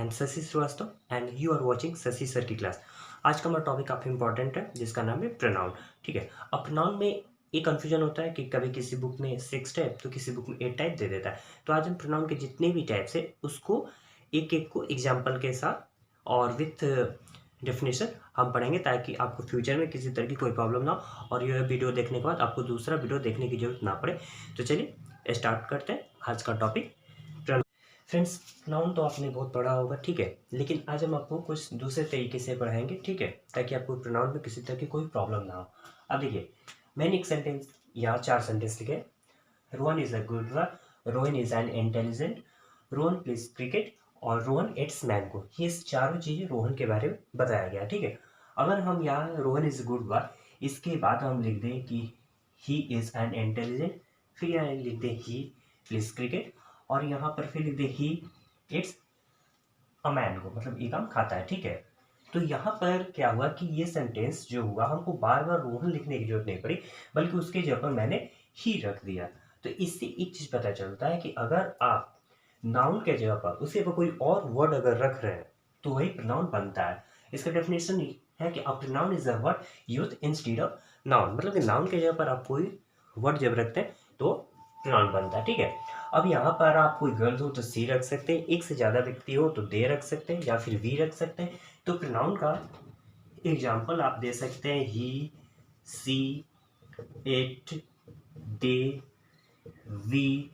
I am Shashi Srivastava and you are watching Shashi sir की class. आज का हमारा टॉपिक काफ़ी इंपॉर्टेंट है जिसका नाम है प्रोनाउन। ठीक है, अब प्रोनाउन में एक कन्फ्यूजन होता है कि कभी किसी बुक में 6 टाइप तो किसी बुक में 8 टाइप दे देता है। तो आज हम प्रोनाउन के जितने भी टाइप्स है उसको एक एक को एग्जाम्पल के साथ और विथ डेफिनेशन हम पढ़ेंगे ताकि आपको फ्यूचर में किसी तरह की कोई प्रॉब्लम ना हो और यह वीडियो देखने के बाद आपको दूसरा वीडियो देखने की जरूरत ना पड़े। तो चलिए स्टार्ट करते हैं आज का टॉपिक। फ्रेंड्स, नाउन तो आपने बहुत पढ़ा होगा, ठीक है, लेकिन आज हम आपको कुछ दूसरे तरीके से पढ़ाएंगे, ठीक है, ताकि आपको प्रोनाउन में किसी तरह की कोई प्रॉब्लम ना हो। अब देखिए, मैंने एक सेंटेंस यहाँ 4 सेंटेंस लिखे। Rohan is a good work, Rohan is an intelligent, Rohan pledge cricket और रोहन इट्स मैंगो। ये चारों चीज़ें रोहन के बारे में बताया गया, ठीक है। अगर हम यहाँ रोहन इज गुड वर्क, इसके बाद हम लिख दें कि ही इज़ एन इंटेलिजेंट, फिर यहाँ लिख दें ही प्लेज क्रिकेट और यहाँ पर फिर लिख दे ही इट्स अ मैंगो, मतलब एक आम खाता है, ठीक है। तो यहाँ पर क्या हुआ कि ये सेंटेंस जो हुआ हमको बार बार रोहन लिखने की जरूरत नहीं पड़ी, बल्कि उसके जगह पर मैंने ही रख दिया। तो इससे एक चीज पता चलता है कि अगर आप नाउन के जगह पर उसी पर कोई और वर्ड अगर रख रहे हैं तो वही प्रोनाउन बनता है। इसका डेफिनेशन है कि a pronoun is a word used instead of noun, मतलब कि नाउन के जगह पर आप कोई वर्ड जब रखते हैं तो प्रोनाउन बनता है, ठीक है। अब यहाँ पर आप कोई गर्ल हो तो सी रख सकते हैं, एक से ज़्यादा व्यक्ति हो तो दे रख सकते हैं या फिर वी रख सकते हैं। तो प्रोनाउन का एग्जाम्पल आप दे सकते हैं ही, सी, इट, दे, वी,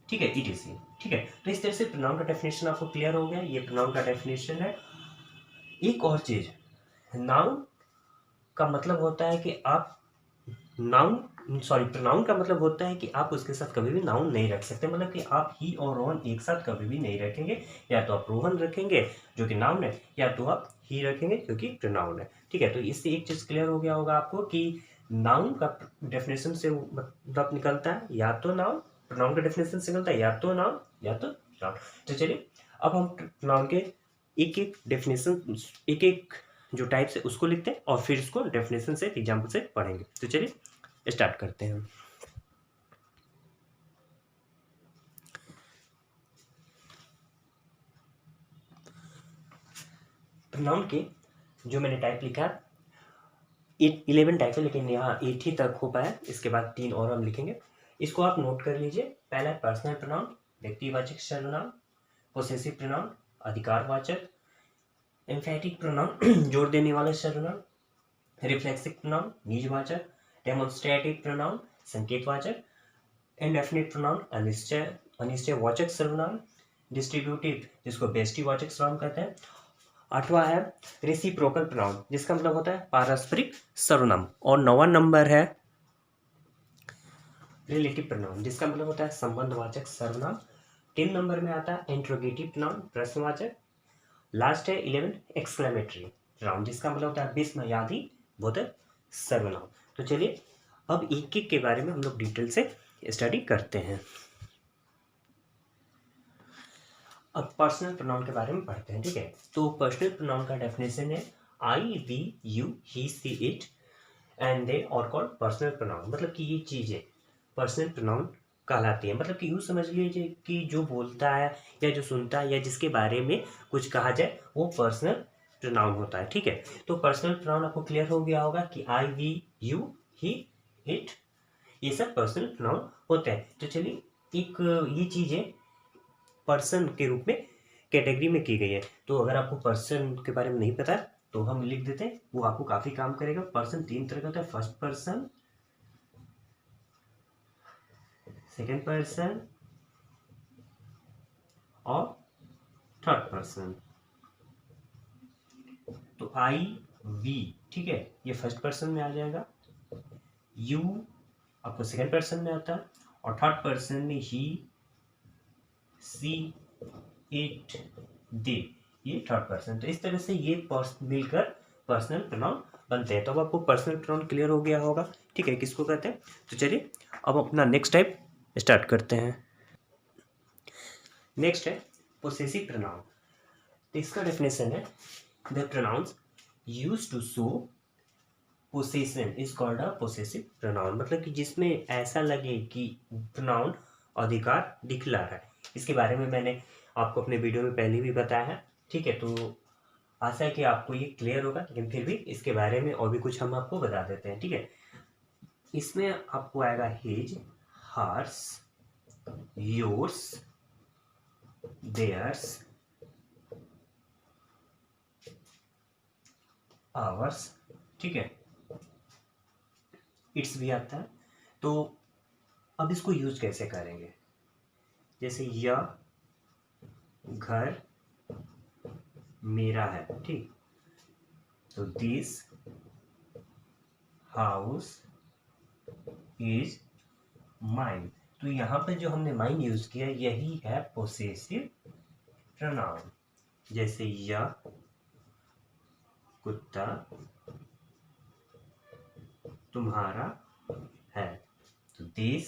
ठीक है, इट इज, ठीक है। तो इस तरह से प्रोनाउन का डेफिनेशन आपको क्लियर हो गया। ये प्रोनाउन का डेफिनेशन है। एक और चीज, नाउन का मतलब होता है कि आप प्रोनाउन का मतलब होता है कि आप उसके साथ कभी भी नाउन नहीं रख सकते, मतलब कि आप ही और रोहन एक साथ कभी भी नहीं रखेंगे। या तो आप रोहन रखेंगे जो कि नाउन है, या तो आप ही रखेंगे जो कि प्रोनाउन है, ठीक है। तो इससे एक चीज क्लियर हो गया होगा आपको कि नाउन का डेफिनेशन से मतलब निकलता है या तो नाउन, प्रोनाउन का डेफिनेशन से निकलता है या तो नाउन या तो प्रोनाउन। तो चलिए अब हम प्रोनाउन के एक एक डेफिनेशन, एक एक जो टाइप्स है उसको लिखते हैं और फिर इसको डेफिनेशन से एग्जाम्पल से पढ़ेंगे। तो चलिए स्टार्ट करते हैं। प्रोनाउन के जो मैंने टाइप लिखा 11 टाइप है, लेकिन यहाँ 8 ही तक हो पाया, इसके बाद 3 और हम लिखेंगे। इसको आप नोट कर लीजिए। पहला है पर्सनल प्रोनाउन, व्यक्तिवाचक सर्वनाम, पोसेसिव प्रोनाउन, अधिकारवाचक, एम्फेटिक प्रोनाउन जोड़ देने वाला सर्वनाम, रिफ्लेक्सिव प्रोनाउन निजवाचक, डेमोन्स्ट्रेटिव प्रोनाउन संकेतवाचक, इंडेफिनिट प्रोनाउन अनिश्चयवाचक सर्वनाम, डिस्ट्रीब्यूटिव जिसको व्यष्टिवाचक सर्वनाम कहते हैं। 8वां है रेसिप्रोकल प्रोनाउन जिसका मतलब होता है पारस्परिक सर्वनाम। और 9वां नंबर है रिलेटिव प्रोनाउन जिसका मतलब होता है संबंधवाचक सर्वनाम। 3 नंबर में आता है इंट्रोगेटिव प्रोनाउन प्रश्नवाचक। लास्ट है 11 एक्सक्लेमेटरी प्रोनाउन जिसका मतलब होता है विस्मयादि बोधक सर्वनाम। तो चलिए अब एक एक के बारे में हम लोग डिटेल से स्टडी करते हैं। अब पर्सनल प्रोनाउन के बारे में पढ़ते हैं, ठीक है। तो पर्सनल प्रोनाउन का डेफिनेशन है I, we, you, he, she, it and they are called personal pronoun, मतलब कि ये चीजें पर्सनल प्रोनाउन कहलाती है। मतलब कि यूँ समझ लीजिए कि जो बोलता है या जो सुनता है या जिसके बारे में कुछ कहा जाए वो पर्सनल प्रोनाउन होता है, ठीक है। तो पर्सनल प्रोनाउन आपको क्लियर हो गया होगा कि आई, वी, यू, ही, इट, ये सब पर्सनल प्रोनाउन होते हैं। तो चलिए एक ये चीजें पर्सन के रूप में कैटेगरी में की गई है। तो अगर आपको पर्सन के बारे में नहीं पता है तो हम लिख देते हैं, वो आपको काफी काम करेगा। पर्सन 3 तरह का होता है, फर्स्ट पर्सन, सेकेंड पर्सन और थर्ड पर्सन। तो आई, वी, ठीक है, ये फर्स्ट पर्सन में आ जाएगा। यू आपको सेकेंड पर्सन में आता है और थर्ड पर्सन में ही, सी, इट, दे, ये थर्ड पर्सन। तो इस तरह से ये मिलकर पर्सनल प्रोनाउन बनते हैं। तो अब आपको पर्सनल प्रोनाउन क्लियर हो गया होगा, ठीक है, किसको कहते हैं। तो चलिए अब अपना नेक्स्ट टाइप स्टार्ट करते हैं। नेक्स्ट है पोसेसिव प्रोनाउन। तो इसका डेफिनेशन है the pronouns used to show possession is called a possessive pronoun, मतलब कि जिसमें ऐसा लगे कि प्रोनाउन अधिकार दिखला रहा है। इसके बारे में मैंने आपको अपने वीडियो में पहले भी बताया है। ठीक है, तो आशा है कि आपको ये क्लियर होगा, लेकिन फिर भी इसके बारे में और भी कुछ हम आपको बता देते हैं। ठीक है, इसमें आपको आएगा his, hers, yours, theirs, ours, ठीक है, इट्स भी आता है। तो अब इसको यूज कैसे करेंगे, जैसे यह घर मेरा है, ठीक, तो दिस हाउस इज माइन। तो यहाँ पर जो हमने माइन यूज किया यही है पोसेसिव प्रोनाउन। जैसे यह कुत्ता तुम्हारा है, तो दिस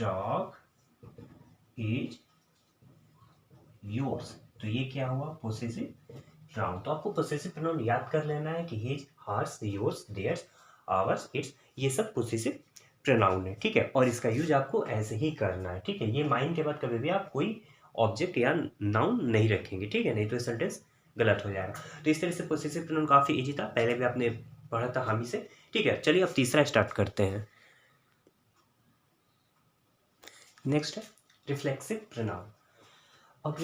डॉग इज योर्स। तो ये क्या हुआ, पोसेसिव प्रोनाउन। तो आपको पोसेसिव प्रोनाउन याद कर लेना है कि his, hers, yours, theirs, ours, its, ये सब पोसेसिव प्रोनाउन है। ठीक है, और इसका यूज आपको ऐसे ही करना है। ठीक है, ये माइन के बाद कभी भी आप कोई ऑब्जेक्ट या नाउन नहीं रखेंगे। ठीक है, नहीं तो सेंटेंस गलत हो जाएगा। तो इस तरह से पोसेसिव प्रोनाउन काफी इजी था, पहले भी आपने पढ़ा था हामी से। ठीक है, चलिए अब तीसरा स्टार्ट करते हैं। नेक्स्ट है रिफ्लेक्सिव प्रोनाउन। अब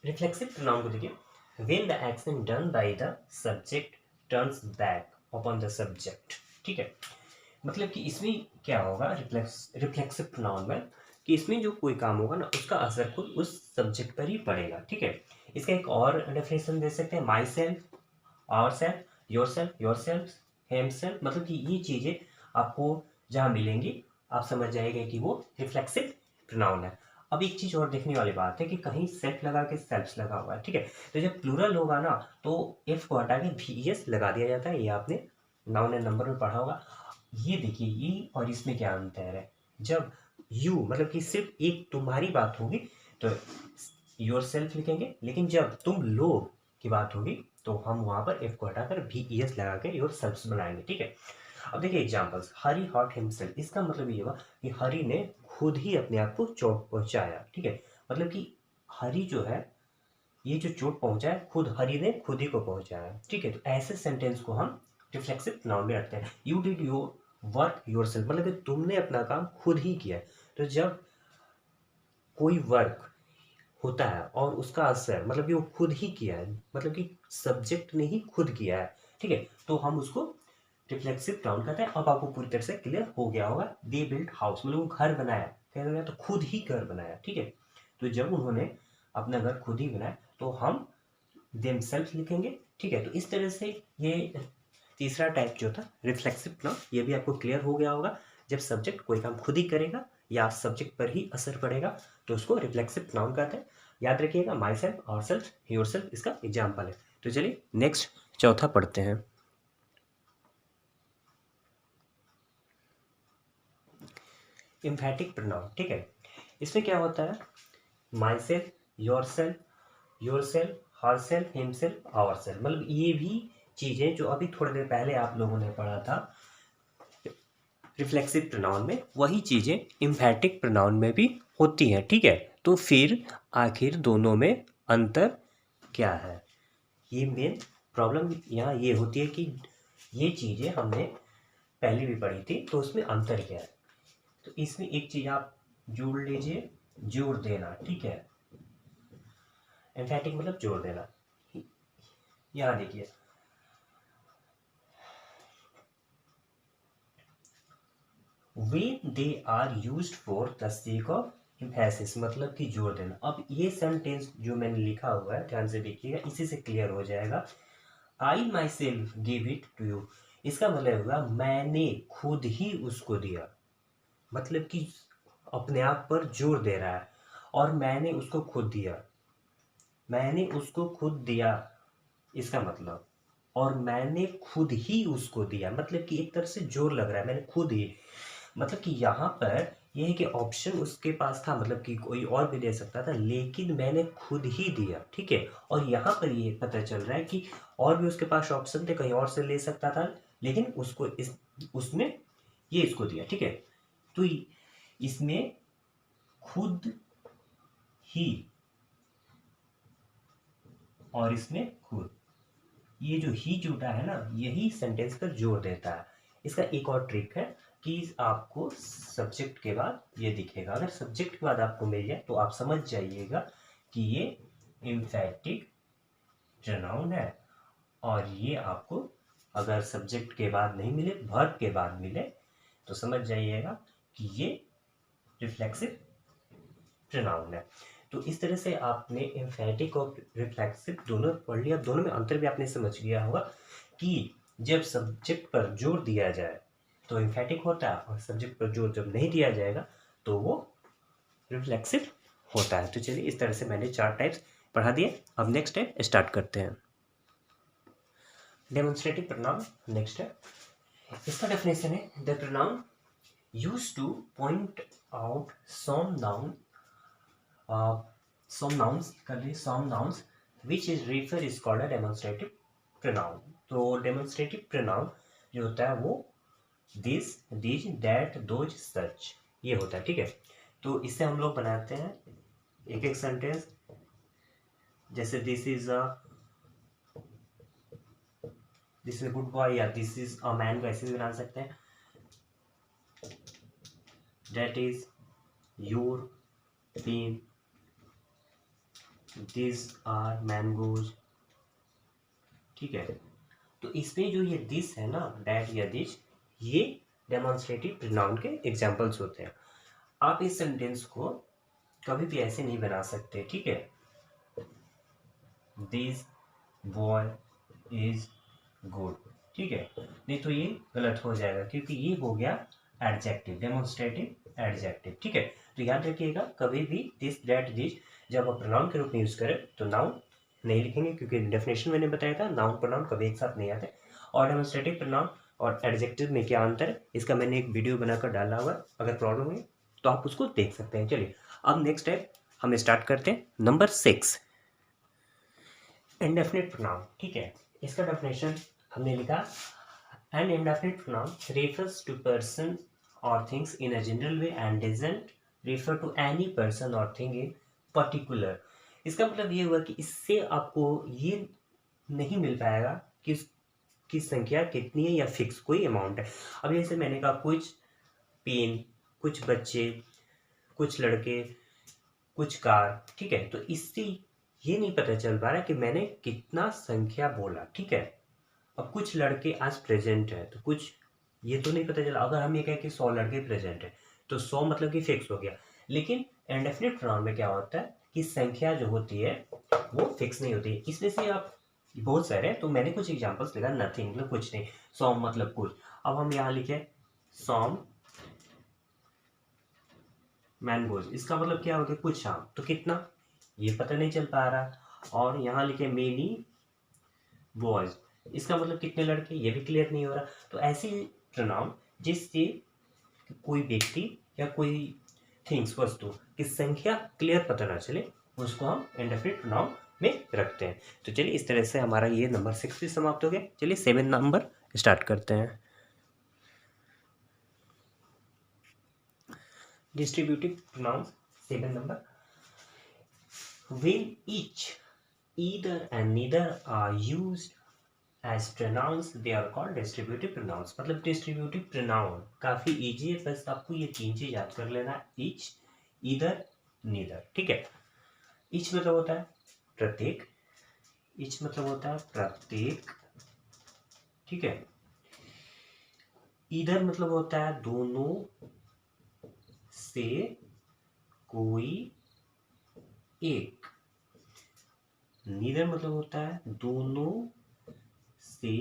रिफ्लेक्सिव प्रोनाउन को देखिए, when the action done by the subject turns back upon the subject। ठीक है, मतलब कि इसमें क्या होगा रिफ्लेक्सिव प्रोनाउन में, कि इसमें जो कोई काम होगा ना उसका असर खुद उस सब्जेक्ट पर ही पड़ेगा। ठीक है, इसका एक और डेफिनेशन दे सकते हैं, myself, ourself, yourself, yourself, himself. मतलब कि ये चीजें आपको जहाँ मिलेंगी आप समझ जाएंगे कि वो रिफ्लेक्सिव प्रोनाउन है। अब एक चीज और देखने वाली बात है कि कहीं सेल्फ लगा के सेल्फ्स लगा हुआ है। ठीक है, तो जब प्लूरल होगा ना तो एफ को हटा के वीएस लगा दिया जाता है। ये आपने नाउन एंड नंबर में पढ़ा होगा। ये देखिए, ये और इसमें क्या अंतर है, जब यू मतलब कि सिर्फ एक तुम्हारी बात होगी तो योर सेल्फ लिखेंगे, लेकिन जब तुम लोग की बात होगी तो हम वहां पर एफ को हटाकर वीएस लगा के योर सेल्फ बनाएंगे। ठीक है, अब देखिए एग्जांपल्स, हरी हॉट हिमसेल्फ, इसका मतलब ये हुआ कि हरी ने खुद ही अपने आप को चोट पहुंचाया। ठीक है, मतलब कि हरी जो है ये जो चोट पहुंचा है खुद हरी ने खुद ही को पहुंचाया। ठीक है, तो ऐसे सेंटेंस को हम रिफ्लेक्सिव प्रोनाउन में रखते हैं। You did your work yourself, मतलब कि तुमने अपना काम खुद ही किया। तो जब कोई वर्क होता है और उसका असर मतलब कि वो खुद ही किया है, मतलब कि सब्जेक्ट ने ही खुद किया है। ठीक है, तो हम उसको रिफ्लेक्सिव प्रोनाउन कहते हैं। अब आपको पूरी तरह से क्लियर हो गया होगा। दे बिल्ट हाउस, मतलब वो घर बनाया, कह रहे हैं तो खुद ही घर बनाया। ठीक है, तो जब उन्होंने अपना घर खुद ही बनाया तो हम देमसेल्फ लिखेंगे। ठीक है, तो इस तरह से ये तीसरा टाइप जो था रिफ्लेक्सिव प्रोनाउन, ये भी आपको क्लियर हो गया होगा। जब सब्जेक्ट कोई काम खुद ही करेगा या सब्जेक्ट पर ही असर पड़ेगा तो उसको रिफ्लेक्सिव प्रोनाउन कहते हैं। याद रखिएगा, myself, ourself, yourself इसका एग्जाम्पल है। तो चलिए नेक्स्ट चौथा पढ़ते हैं। Emphatic pronoun. ठीक है, इसमें क्या होता है, myself, yourself, herself, himself, ourself, मतलब ये भी चीजें जो अभी थोड़ी देर पहले आप लोगों ने पढ़ा था रिफ्लेक्सिव प्रोनाउन में, वही चीजें एम्फैटिक प्रोनाउन में भी होती हैं। ठीक है, तो फिर आखिर दोनों में अंतर क्या है, ये मेन प्रॉब्लम यहाँ ये होती है कि ये चीजें हमने पहले भी पढ़ी थी, तो उसमें अंतर क्या है। तो इसमें एक चीज आप जोड़ लीजिए, जोड़ देना। ठीक है, एम्फैटिक मतलब जोड़ देना। यहाँ देखिए, when they are used for the sake of emphasis, मतलब कि जोड़ देना। अब ये सेंटेंस जो मैंने लिखा हुआ है ध्यान से देखिएगा, इसी से क्लियर हो जाएगा। I myself give it to you, इसका मतलब होगा मैंने खुद ही उसको दिया, मतलब कि अपने आप पर जोर दे रहा है, और मैंने उसको खुद दिया, मैंने उसको खुद दिया, इसका मतलब, और मैंने खुद ही उसको दिया, मतलब कि एक तरह से जोर लग रहा है, मैंने खुद ही, मतलब कि यहाँ पर यह है कि ऑप्शन उसके पास था, मतलब कि कोई और भी दे सकता था, लेकिन मैंने खुद ही दिया। ठीक है, और यहाँ पर ये पता चल रहा है कि और भी उसके पास ऑप्शन थे, कहीं और से ले सकता था, लेकिन उसको उसने ये इसको दिया। ठीक है, तो इसमें खुद ही और इसमें खुद। ये जो ही जुटा है ना, यही सेंटेंस पर जोर देता है। इसका एक और ट्रिक है कि आपको सब्जेक्ट के बाद ये दिखेगा। अगर सब्जेक्ट के बाद आपको मिल जाए तो आप समझ जाइएगा कि ये एम्फैटिक प्रोनाउन है। और ये आपको अगर सब्जेक्ट के बाद नहीं मिले, वर्ब के बाद मिले, तो समझ जाइएगा कि ये रिफ्लेक्सिव प्रोनाउन है। तो इस तरह से आपने एम्फैटिक और रिफ्लेक्सिव दोनों पढ़ लिया। दोनों में अंतर भी आपने समझ लिया होगा कि जब सब्जेक्ट पर जोर दिया जाए तो एम्फैटिक होता है, और सब्जेक्ट पर जोर जब नहीं दिया जाएगा तो वो रिफ्लेक्सिव होता है। तो चलिए, इस तरह से मैंने 4 टाइप्स पढ़ा दिए। अब नेक्स्ट टाइप स्टार्ट करते हैं। डेमोन्स्ट्रेटिव प्रोनाउन नेक्स्ट है। इसका डेफिनेशन है the pronoun used two point out some nouns which is refer is called a demonstrative pronoun। तो demonstrative pronoun जो होता है वो this, these, that, those, such ये होता है। ठीक है, तो इससे हम लोग बनाते हैं एक एक सेंटेंस। जैसे this is a good boy या दिस इज अ मैन को ऐसे भी बना सकते हैं। That is your pen, this are mangoes. ठीक है, तो इसमें जो ये दिस है ना, डैट या दिस, ये डेमोन्स्ट्रेटिव प्रोनाउन के एग्जांपल्स होते हैं। आप इस सेंटेंस को कभी भी ऐसे नहीं बना सकते। ठीक है, दिस बॉय इज गुड। ठीक है, नहीं तो ये गलत हो जाएगा क्योंकि ये हो गया एडजेक्टिव, डेमोन्स्ट्रेटिव एडजेक्टिव। ठीक है, तो याद रखिएगा कभी भी दिस, दैट, दिस जब आप प्रोनाउन के रूप में यूज करें तो नाउन नहीं लिखेंगे, क्योंकि डेफिनेशन मैंने बताया था नाउन प्रोनाउन कभी एक साथ नहीं आते। और डेमोन्स्ट्रेटिव प्रोनाउन और एडजेक्टिव में क्या अंतर है, इसका मैंने एक वीडियो बनाकर डाला हुआ है, अगर प्रॉब्लम है तो आप उसको देख सकते हैं। चलिए, अब नेक्स्ट टाइप हम स्टार्ट करते हैं। Number 6, indefinite pronoun. ठीक है, इसका डेफिनेशन हमने लिखा, an indefinite pronoun refers to person or things in a general way and doesn't refer to any person or thing in particular. इसका मतलब ये हुआ कि इससे आपको ये नहीं मिल पाएगा कि की संख्या कितनी है या फिक्स कोई अमाउंट है। अब जैसे मैंने कहा कुछ पेन, कुछ बच्चे, कुछ लड़के, कुछ कार। ठीक है, तो इससे ये नहीं पता चल पा रहा कि मैंने कितना संख्या बोला। ठीक है, अब कुछ लड़के आज प्रेजेंट है तो कुछ ये तो नहीं पता चला। अगर हम ये कहें कि 100 लड़के प्रेजेंट है तो 100 मतलब कि फिक्स हो गया। लेकिन इंडेफिनिट प्रोनाउन में क्या होता है कि संख्या जो होती है वो फिक्स नहीं होती। इसमें से आप बहुत सारे हैं, तो मैंने कुछ एग्जांपल्स लिखा। नथिंग मतलब कुछ नहीं, सॉम मतलब कुछ। अब हम यहाँ लिखे सॉम मैंगोज, इसका मतलब क्या हो गया कुछ आम, तो कितना ये पता नहीं चल पा रहा। और यहाँ लिखे मेनी बॉयज, इसका मतलब कितने लड़के, ये भी क्लियर नहीं हो रहा। तो ऐसी प्रोनाउन जिससे कोई व्यक्ति या कोई थिंग्स, वस्तु की संख्या क्लियर पता ना चले, उसको हम इंडेफिनिट प्रोनाउन में रखते हैं। तो चलिए, इस तरह से हमारा ये नंबर 6 भी समाप्त हो गया। चलिए 7 नंबर स्टार्ट करते हैं। Distributive pronounce 7 number. When each, either and neither are used as pronouns, they are called distributive pronouns। मतलब distributive pronoun काफी इजी है, बस आपको ये 3 चीज याद कर लेना, each, either, neither। ठीक है, each मतलब होता है प्रत्येक, each मतलब होता है प्रत्येक। ठीक है, either मतलब होता है दोनों से कोई एक, नीदर मतलब होता है दोनों से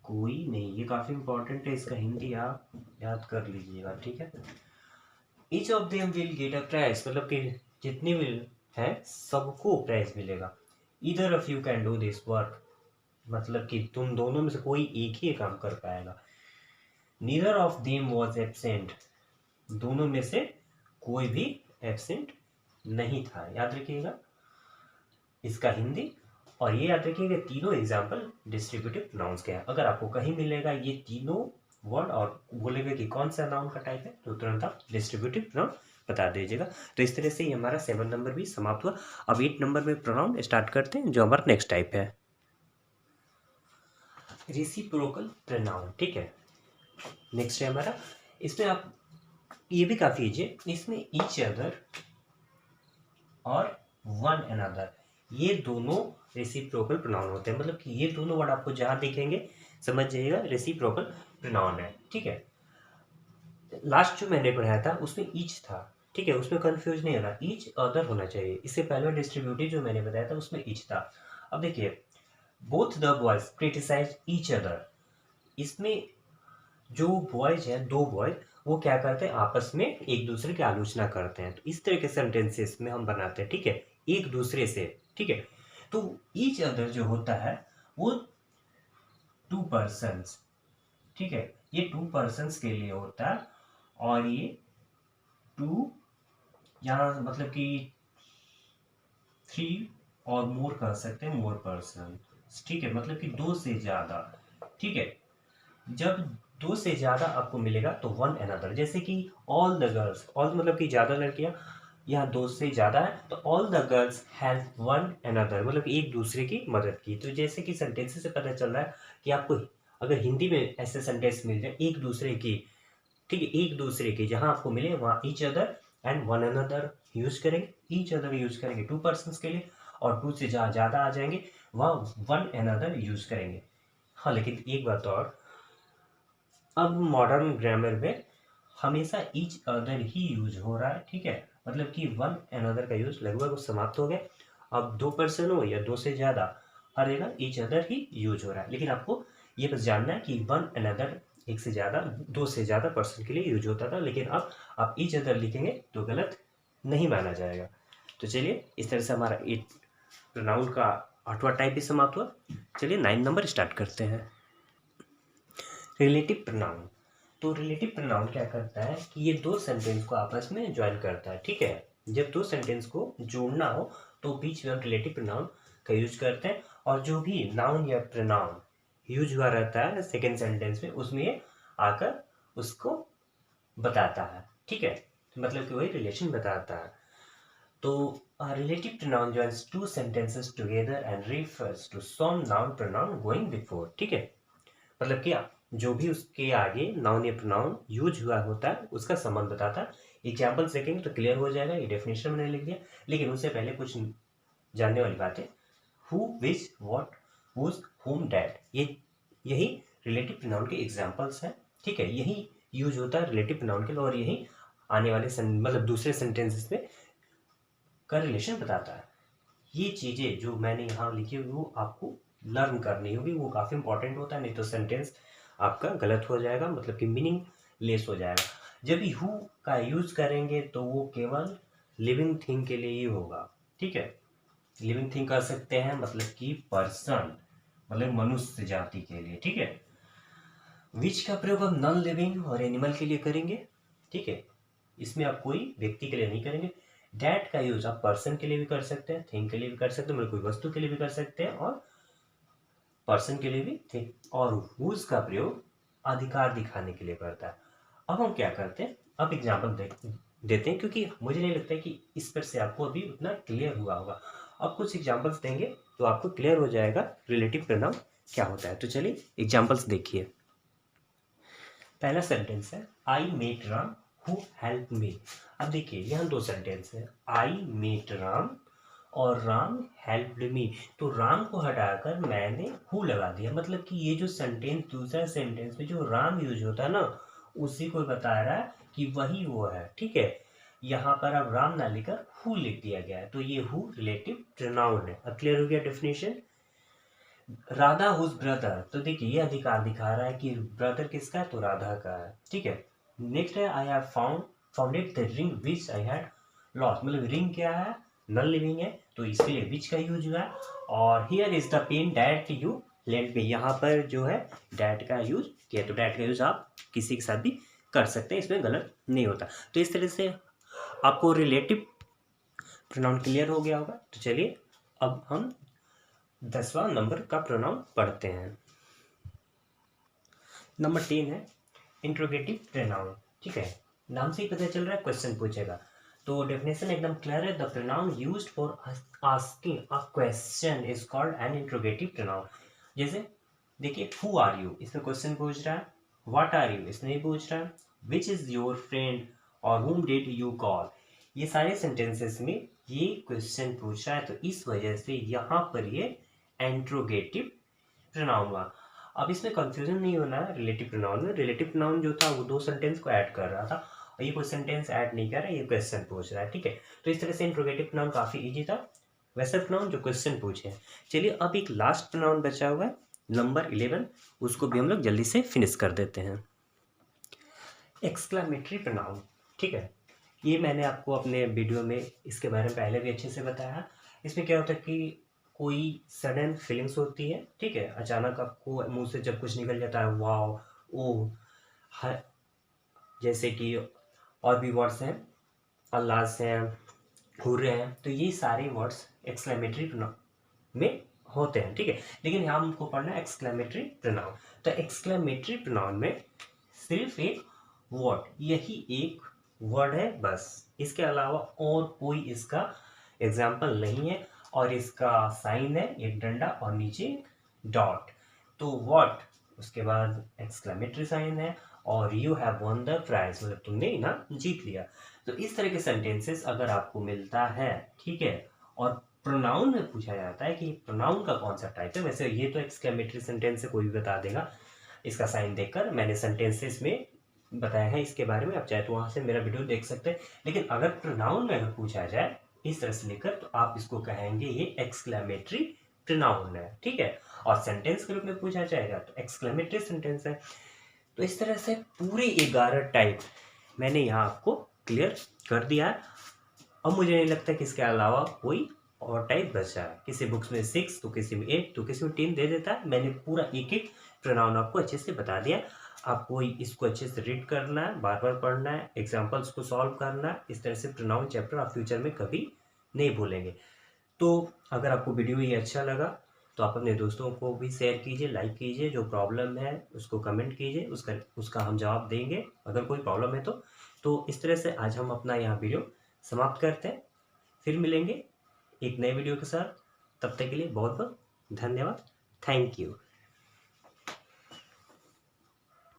कोई नहीं। ये काफी इंपॉर्टेंट है, इसका हिंदी आप याद कर लीजिएगा। ठीक है, each of them will get a prize, मतलब कि जितने भी हैं सबको प्राइज मिलेगा। Either of you can do this work, मतलब कि तुम दोनों में से कोई एक ही काम कर पाएगा। Neither of them was absent, दोनों में से कोई भी एब्सेंट नहीं था। याद रखिएगा इसका हिंदी। और ये याद रखिएगा तीनों एग्जाम्पल डिस्ट्रीब्यूटिव नाउन्स के हैं। अगर आपको कहीं मिलेगा ये तीनों वर्ड और बोलेगा कि कौन सा नाउन का टाइप है, तो तुरंत आप डिस्ट्रीब्यूटिव नाउन बता दीजिएगा। तो इस तरह से ही हमारा 7 नंबर भी समाप्त हुआ। अब 8 नंबर में प्रोनाउन स्टार्ट करते हैं, जो हमारा नेक्स्ट टाइप है रेसिप्रोकल प्रोनाउन। ठीक है, नेक्स्ट है हमारा, इसमें आप ये भी काफ़ी इजी है, इसमें ईच अदर और वन अनदर ये दोनों रेसिप्रोकल प्रोनाउन होते हैं। मतलब कि ये दोनों वर्ड आपको जहाँ दिखेंगे समझ जाइएगा रेसिप्रोकल प्रोनाउन है। ठीक है, लास्ट जो मैंने पढ़ाया था उसमें ईच था। ठीक है, उसमें कंफ्यूज नहीं होना, ईच अदर होना चाहिए। इससे पहले डिस्ट्रीब्यूटिव जो मैंने बताया था उसमें ईच था। अब देखिए, both the boys criticise each other, इसमें जो बॉयज हैं, दो बॉयज, वो क्या करते हैं, आपस में एक दूसरे की आलोचना करते हैं। तो इस तरह के सेंटेंसेस में हम बनाते हैं। ठीक है, एक दूसरे से। ठीक है, तो ईच अदर जो होता है वो टू पर्सन्स, ठीक है, ये टू पर्सन्स के लिए होता है। और ये टू यहाँ मतलब कि थ्री और मोर कह सकते हैं, मोर पर्सन। ठीक है, मतलब कि दो से ज्यादा। ठीक है, जब दो से ज्यादा आपको मिलेगा तो वन अनदर, जैसे कि ऑल द गर्ल्स, ऑल मतलब कि ज्यादा लड़कियां, यहाँ दो से ज्यादा है तो all the girls help one another, मतलब एक दूसरे की मदद की। तो जैसे कि सेंटेंस से पता चल रहा है कि आपको अगर हिंदी में ऐसे सेंटेंस मिल जाए एक दूसरे की, ठीक है, एक दूसरे की जहां आपको मिले वहां each other and one another use करेंगे। ईच अदर यूज करेंगे टू पर्सन के लिए, और टू से जहाँ ज्यादा आ जाएंगे वहां वन अनदर यूज करेंगे। हाँ, लेकिन एक बात और, अब मॉडर्न ग्रामर में हमेशा ईच अदर ही यूज हो रहा है। ठीक है, मतलब कि वन अनदर का यूज लगभग समाप्त हो गया। अब दो पर्सन हो या दो से ज्यादा, हर जगह ईच अदर ही यूज हो रहा है। लेकिन आपको ये बस जानना है कि वन अनदर एक से ज्यादा, दो से ज्यादा पर्सन के लिए यूज होता था, लेकिन अब आप ईच अदर लिखेंगे तो गलत नहीं माना जाएगा। तो चलिए, इस तरह से हमारा एट प्रोनाउन का 8वां टाइप भी समाप्त हुआ। चलिए 9 नंबर स्टार्ट करते हैं, रिलेटिव प्रोनाउन। तो रिलेटिव प्रोनाउन क्या करता है कि ये दो सेंटेंस को आपस में ज्वाइन करता है। ठीक है, जब दो सेंटेंस को जोड़ना हो तो बीच में हम रिलेटिव प्रोनाउन का यूज करते हैं, और जो भी नाउन या प्रोनाउन यूज हुआ रहता है सेकेंड सेंटेंस में, उसमें ये आकर उसको बताता है। ठीक है, मतलब कि वही रिलेशन बताता है। तो relative pronoun joins two sentences together and refers to some noun pronoun going before. ठीक है, मतलब कि जो भी उसके आगे नाउन या प्रोनाउन यूज हुआ होता है उसका संबंध बताता है। एग्जाम्पल देखेंगे तो क्लियर हो जाएगा, ये डेफिनेशन मैंने लिख दिया। लेकिन उससे पहले कुछ जानने वाली बात है, हु, विच, व्हाट, हुज, हुम, डैट, ये यही रिलेटिव प्रोनाउन के एग्जाम्पल्स हैं। ठीक है, यही यूज होता है रिलेटिव प्रोनाउन के लिए, और यही आने वाले मतलब दूसरे सेंटेंसेस में का रिलेशन बताता है। ये चीज़ें जो मैंने यहाँ लिखी हुई वो आपको लर्न करनी होगी, वो काफ़ी इंपॉर्टेंट होता है, नहीं तो सेंटेंस आपका गलत हो जाएगा, मतलब कि मीनिंग लेस हो जाएगा। जब भी हु का यूज करेंगे तो वो केवल लिविंग थिंग के लिए ही होगा। ठीक है, लिविंग थिंग कर सकते हैं, मतलब कि पर्सन, मतलब मनुष्य जाति के लिए। ठीक है, विच का प्रयोग हम नॉन लिविंग और एनिमल के लिए करेंगे। ठीक है, इसमें आप कोई व्यक्ति के लिए नहीं करेंगे। डैट का यूज आप पर्सन के लिए भी कर सकते हैं, थिंग के लिए भी कर सकते हैं, मतलब कोई वस्तु के लिए भी कर सकते हैं, और पर्सन के लिए भी थिंग। और हुज का प्रयोग अधिकार दिखाने के लिए करता है। अब हम क्या करते हैं, अब एग्जाम्पल देते हैं, क्योंकि मुझे नहीं लगता है कि इस पर से आपको अभी उतना क्लियर हुआ होगा। अब कुछ एग्जाम्पल्स देंगे तो आपको क्लियर हो जाएगा रिलेटिव प्रोनाउन क्या होता है। तो चलिए एग्जाम्पल्स देखिए। पहला सेंटेंस है, I met Ram who help me. अब देखिए यहाँ दो सेंटेंस है, आई मेट राम और राम हेल्प्ड मी। तो राम को हटाकर मैंने हु लगा दिया, मतलब कि ये जो सेंटेंस, दूसरा सेंटेंस में जो राम यूज होता है ना, उसी को बता रहा है कि वही वो है। ठीक है, यहाँ पर अब राम ना लिखकर हु लिख दिया गया है, तो ये हु रिलेटिव प्रोनाउन है। अब क्लियर हो गया डेफिनेशन। राधा हुज ब्रदर, तो देखिए ये अधिकार दिखा रहा है कि ब्रदर किसका है, तो राधा का है। ठीक है, नेक्स्ट है, I have founded the ring which I had lost, मतलब रिंग क्या है, नॉन लिविंग है, तो इसके लिए विच का यूज हुआ है। और here is the pen that you lent me, यहाँ पर जो है डैट का यूज किया, तो डैट का यूज आप किसी के साथ भी कर सकते हैं, इसमें गलत नहीं होता। तो इस तरह से आपको रिलेटिव प्रोनाउन क्लियर हो गया होगा। तो चलिए अब हम 10वां नंबर का प्रोनाउन पढ़ते हैं। नंबर 10 है इंट्रोगेटिव प्रोनाउन। ठीक है, नाम से ही पता चल रहा है क्वेश्चन पूछेगा। तो डेफिनेशन एकदम क्लियर है। The pronoun used for asking a question is called an interrogative pronoun. जैसे देखिए, हु आर यू, इसमें क्वेश्चन पूछ रहा है। व्हाट आर यू, इसमें पूछ रहा है। विच इज योर फ्रेंड और whom डिड यू कॉल, ये सारे सेंटेंसेस में ये क्वेश्चन पूछ रहा है, तो इस वजह से यहाँ पर ये इंट्रोगेटिव प्रोनाउन हुआ। अब इसमें कंफ्यूजन नहीं होना है रिलेटिव प्रोनाउन में। रिलेटिव प्रोनाउन जो था वो दो सेंटेंस को ऐड कर रहा था, और ये कोई सेंटेंस ऐड नहीं कर रहा है, ये क्वेश्चन पूछ रहा है, ठीक है। तो इस तरह से इंट्रोगेटिव प्रोनाउन काफी इजी था, वैसे प्रोनाउन जो क्वेश्चन पूछे। चलिए अब एक लास्ट प्रोनाउन बचा हुआ है नंबर 11, उसको भी हम लोग जल्दी से फिनिश कर देते हैं। एक्सक्लामेटरी प्रोनाउन, ठीक है। ये मैंने आपको अपने वीडियो में इसके बारे में पहले भी अच्छे से बताया। इसमें क्या होता है कि कोई सडन फीलिंग्स होती है, ठीक है, अचानक आपको मुंह से जब कुछ निकल जाता है, वाओ, ओ, हर, जैसे कि और भी वर्ड्स हैं, अल्लाह हैं, हुर्रे हैं, तो ये सारे वर्ड्स एक्सक्लेमेटरी प्रोनाउन में होते हैं, ठीक है। लेकिन यहाँ हमको पढ़ना है एक्सक्लेमेटरी प्रोनाउन। तो एक्सक्लेमेटरी प्रोनाउन में सिर्फ एक वर्ड, यही एक वर्ड है बस, इसके अलावा और कोई इसका एग्जाम्पल नहीं है, और इसका साइन है एक डंडा और नीचे डॉट। तो व्हाट, उसके बाद एक्सक्लेमेटरी साइन है, और you have won the prize, मतलब तुमने इनाम जीत लिया। तो इस तरह के सेंटेंसेस अगर आपको मिलता है, ठीक है, और प्रोनाउन में पूछा जाता है कि प्रोनाउन का कौन सा टाइप है, वैसे ये तो एक्सक्लेमेटरी सेंटेंस से कोई भी बता देगा इसका साइन देखकर, मैंने सेंटेंसेस में बताया है इसके बारे में, आप चाहे तो वहां से मेरा वीडियो देख सकते हैं। लेकिन अगर प्रोनाउन में अगर पूछा जाए इस तरह से लेकर, तो आप इसको कहेंगे ये एक्सक्लेमेटरी प्रोनाउन है, ठीक है। और सेंटेंस के रूप में पूछा जाएगा तो एक्सक्लेमेटरी सेंटेंस है। तो इस तरह से पूरे 11 टाइप मैंने यहाँ आपको क्लियर कर दिया है। अब मुझे नहीं लगता कि इसके अलावा कोई और टाइप बचा है। किसी बुक्स में 6, तो किसी में 8, तो किसी में 10 दे देता है। मैंने पूरा एक एक प्रोनाउन आपको अच्छे से बता दिया। आपको इसको अच्छे से रीड करना है, बार बार पढ़ना है, एग्जाम्पल्स को सॉल्व करना है। इस तरह से प्रोनाउन चैप्टर आप फ्यूचर में कभी नहीं भूलेंगे। तो अगर आपको वीडियो ये अच्छा लगा तो आप अपने दोस्तों को भी शेयर कीजिए, लाइक कीजिए। जो प्रॉब्लम है उसको कमेंट कीजिए, उसका हम जवाब देंगे अगर कोई प्रॉब्लम है तो इस तरह से आज हम अपना यहाँ वीडियो समाप्त करते हैं। फिर मिलेंगे एक नए वीडियो के साथ, तब तक के लिए बहुत बहुत धन्यवाद। Thank you.